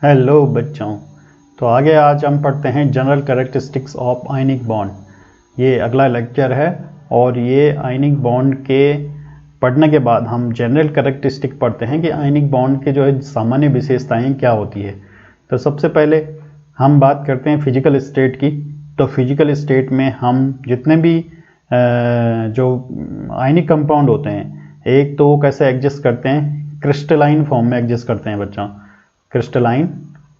Hello बच्चों। तो आगे आज हम पढ़ते हैं general characteristics of ionic bond. ये अगला लेक्चर है और ये आयनिक बॉन्ड के पढ़ने के बाद हम जनरल कैरेक्टरिस्टिक पढ़ते हैं कि आयनिक बॉन्ड के जो है सामान्य विशेषताएं क्या होती है। तो सबसे पहले हम बात करते हैं फिजिकल स्टेट की। तो फिजिकल स्टेट में हम जितने भी जो आयनिक कंपाउंड होते हैं, एक तो वो कैसे एग्जिस्ट करते हैं, क्रिस्टलाइन फॉर्म में एग्जिस्ट करते हैं बच्चों। क्रिस्टलाइन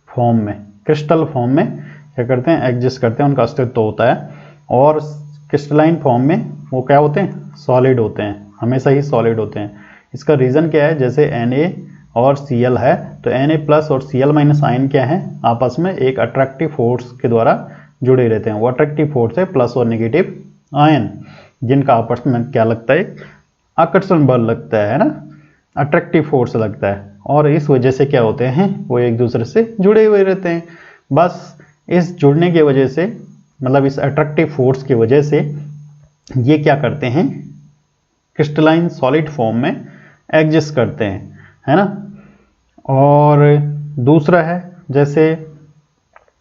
फॉर्म में, क्रिस्टल फॉर्म में क्या करते हैं, एग्जिस्ट करते हैं, उनका अस्तित्व होता है। और क्रिस्टलाइन फॉर्म में वो क्या होते हैं, सॉलिड होते हैं, हमेशा ही सॉलिड होते हैं। इसका रीज़न क्या है, जैसे Na और Cl है तो Na प्लस और Cl माइनस आयन क्या है, आपस में एक अट्रैक्टिव फोर्स के द्वारा जुड़े रहते हैं। वो अट्रैक्टिव फोर्स है प्लस और नेगेटिव आयन, जिनका आपस में क्या लगता है, आकर्षण बल लगता है ना, अट्रैक्टिव फोर्स लगता है। और इस वजह से क्या होते हैं, वो एक दूसरे से जुड़े हुए रहते हैं। बस इस जुड़ने की वजह से, मतलब इस अट्रैक्टिव फोर्स की वजह से ये क्या करते हैं, क्रिस्टलाइन सॉलिड फॉर्म में एग्जिस्ट करते हैं, है ना। और दूसरा है, जैसे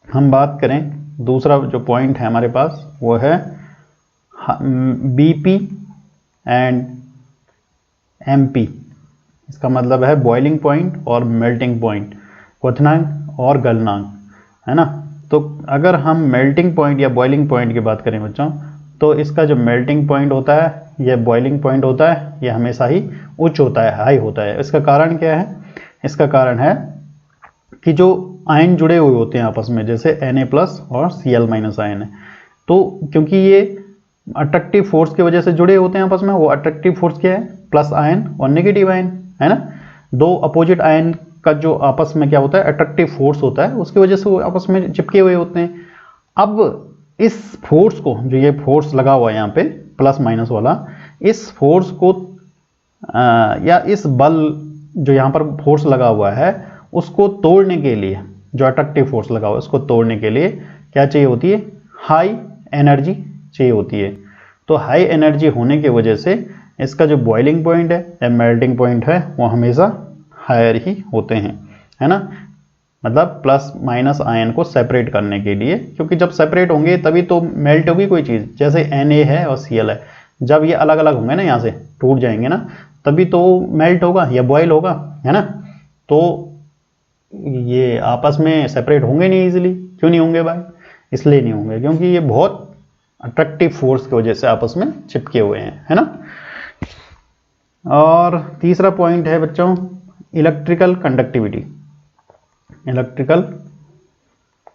हम बात करें, दूसरा जो पॉइंट है हमारे पास वो है BP एंड MP। इसका मतलब है बॉइलिंग पॉइंट और मेल्टिंग पॉइंट, क्वथनांक और गलनांक, है ना। तो अगर हम मेल्टिंग पॉइंट या बॉइलिंग पॉइंट की बात करें बच्चों, तो इसका जो मेल्टिंग पॉइंट होता है या बॉइलिंग पॉइंट होता है, यह हमेशा ही उच्च होता है, हाई होता है। इसका कारण क्या है, इसका कारण है कि जो आयन जुड़े हुए होते हैं आपस में, जैसे Na प्लस और Cl माइनस आयन है, तो क्योंकि ये अट्रैक्टिव फोर्स की वजह से जुड़े होते हैं आपस में, वो अट्रैक्टिव फोर्स क्या है, प्लस आयन और नेगेटिव आयन, है ना। दो अपोजिट आयन का जो आपस में क्या होता है, अट्रैक्टिव फोर्स होता है, उसकी वजह से वो आपस में चिपके हुए होते हैं। अब इस फोर्स को, जो ये फोर्स लगा हुआ है यहाँ पे प्लस माइनस वाला, इस फोर्स को या इस बल जो यहाँ पर फोर्स लगा हुआ है, उसको तोड़ने के लिए, जो अट्रैक्टिव फोर्स लगा हुआ है उसको तोड़ने के लिए क्या चाहिए होती है, हाई एनर्जी चाहिए होती है। तो हाई एनर्जी होने की वजह से इसका जो बॉइलिंग पॉइंट है या मेल्टिंग पॉइंट है वो हमेशा हायर ही होते हैं, है ना। मतलब प्लस माइनस आयन को सेपरेट करने के लिए, क्योंकि जब सेपरेट होंगे तभी तो मेल्ट होगी कोई चीज़। जैसे Na है और Cl है, जब ये अलग अलग होंगे ना, यहाँ से टूट जाएंगे ना, तभी तो मेल्ट होगा या बॉयल होगा, है ना। तो ये आपस में सेपरेट होंगे नहीं इजीली। क्यों नहीं होंगे भाई, इसलिए नहीं होंगे क्योंकि ये बहुत अट्रैक्टिव फोर्स की वजह से आपस में चिपके हुए हैं, है ना। और तीसरा पॉइंट है बच्चों, electrical conductivity. Electrical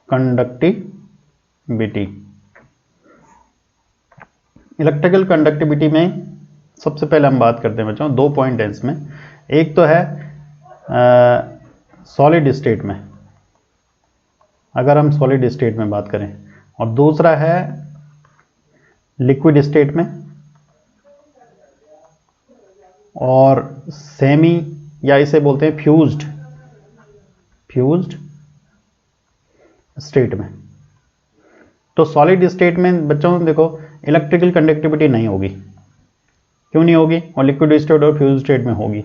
conductivity, electrical conductivity में सबसे पहले हम बात करते हैं बच्चों, दो पॉइंट है इसमें। एक तो है सॉलिड स्टेट में, अगर हम सॉलिड स्टेट में बात करें, और दूसरा है लिक्विड स्टेट में, और सेमी या इसे बोलते हैं फ्यूज्ड स्टेट में। तो सॉलिड स्टेट में बच्चों देखो इलेक्ट्रिकल कंडक्टिविटी नहीं होगी। क्यों नहीं होगी, और लिक्विड स्टेट और फ्यूज स्टेट में होगी।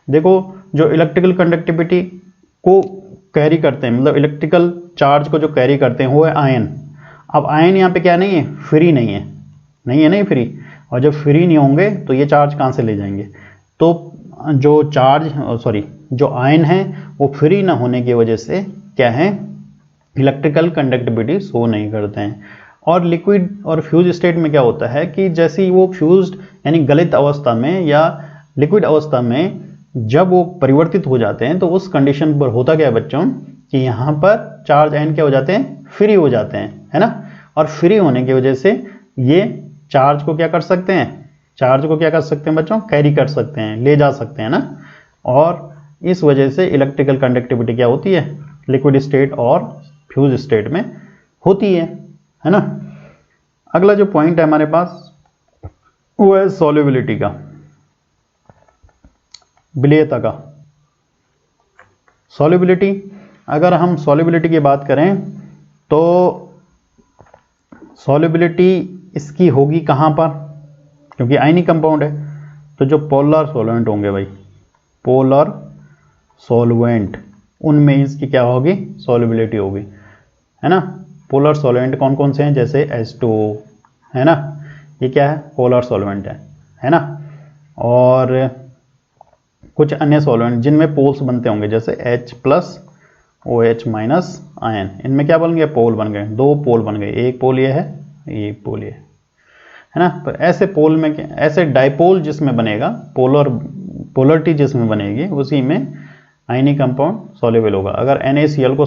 देखो जो इलेक्ट्रिकल कंडक्टिविटी को कैरी करते हैं, मतलब इलेक्ट्रिकल चार्ज को जो कैरी करते हैं वो है आयन। अब आयन यहाँ पे क्या नहीं है, फ्री नहीं है, नहीं फ्री। और जब फ्री नहीं होंगे तो ये चार्ज कहाँ से ले जाएंगे। तो जो जो आयन है वो फ्री ना होने की वजह से क्या है, इलेक्ट्रिकल कंडक्टिविटी शो नहीं करते हैं। और लिक्विड और फ्यूज स्टेट में क्या होता है कि जैसे ही वो फ्यूज्ड यानी गलित अवस्था में या लिक्विड अवस्था में जब वो परिवर्तित हो जाते हैं, तो उस कंडीशन पर होता क्या है बच्चों, कि यहाँ पर चार्ज आयन क्या हो जाते हैं, फ्री हो जाते हैं, है ना। और फ्री होने की वजह से ये चार्ज को क्या कर सकते हैं, चार्ज को क्या कर सकते हैं बच्चों, कैरी कर सकते हैं, ले जा सकते हैं ना। और इस वजह से इलेक्ट्रिकल कंडक्टिविटी क्या होती है, लिक्विड स्टेट और फ्यूज स्टेट में होती है ना। अगला जो पॉइंट है हमारे पास वो है सॉल्युबिलिटी का, विलेयता का। सॉल्युबिलिटी, अगर हम सॉल्युबिलिटी की बात करें तो सॉल्युबिलिटी इसकी होगी कहाँ पर, क्योंकि आयनिक कंपाउंड है, तो जो पोलर सॉल्वेंट होंगे भाई, पोलर सॉल्वेंट, उनमें इसकी क्या होगी, सॉल्युबिलिटी होगी, है ना। पोलर सॉल्वेंट कौन कौन से हैं, जैसे H2O, है ना, ये क्या है, पोलर सॉल्वेंट है ना। और कुछ अन्य सॉल्वेंट जिनमें पोल्स बनते होंगे, जैसे H+OH- आयन, इनमें क्या बन गया, पोल बन गए, 2 पोल बन गए, एक पोल ये है, एक पोल ये है ना। तो ऐसे पोल में ऐसे डाइपोल जिसमें बनेगा, पोलरिटी जिसमें बनेगी, उसी में आयनिक कंपाउंड सॉल्युबल होगा। अगर NaCl को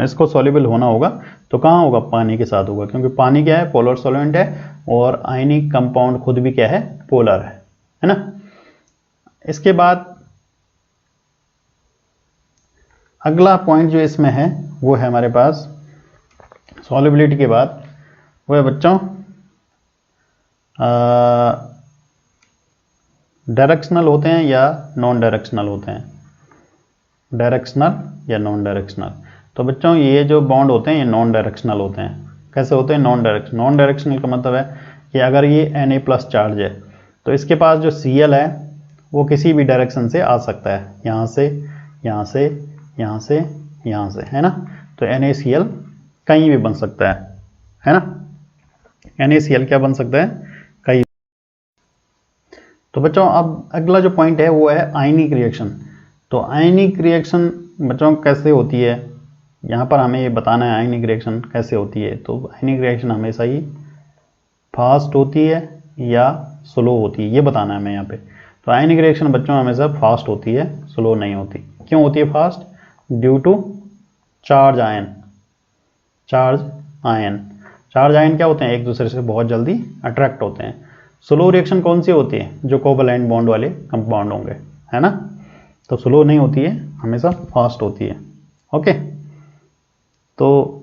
इसको सॉल्युबल होना होगा तो कहाँ होगा, पानी के साथ होगा, क्योंकि पानी क्या है, पोलर सॉल्वेंट है, और आयनिक कंपाउंड खुद भी क्या है, पोलर है ना। इसके बाद अगला पॉइंट जो इसमें है वो है हमारे पास सॉल्युबिलिटी के बाद, वो है बच्चों डायरेक्शनल होते हैं या नॉन डायरेक्शनल होते हैं, डायरेक्शनल या नॉन डायरेक्शनल। तो बच्चों ये जो बॉन्ड होते हैं ये नॉन डायरेक्शनल होते हैं। कैसे होते हैं, नॉन डायरेक्शनल का मतलब है कि अगर ये Na+ चार्ज है तो इसके पास जो Cl है वो किसी भी डायरेक्शन से आ सकता है, यहाँ से, यहाँ से, यहाँ से, यहाँ से, है ना। तो NaCl कहीं भी बन सकता है ना। NaCl क्या बन सकता है, कहीं। तो बच्चों अब अगला जो पॉइंट है वो है आयनिक रिएक्शन। तो आयनिक रिएक्शन बच्चों कैसे होती है, यहाँ पर हमें ये बताना है आयनिक रिएक्शन कैसे होती है। तो आयनिक रिएक्शन हमेशा ही फास्ट होती है या स्लो होती है, ये बताना है हमें यहाँ पे। तो आयनिक रिएक्शन बच्चों हमेशा फास्ट होती है, स्लो नहीं होती। क्यों होती है fast, due to charge ion. Charge ion क्या होते हैं, एक दूसरे से बहुत जल्दी अट्रैक्ट होते हैं। स्लो रिएक्शन कौन सी होती है, जो कोवैलेंट बॉन्ड वाले कंपाउंड होंगे, है ना। तो स्लो नहीं होती है, हमेशा फास्ट होती है। ओके, तो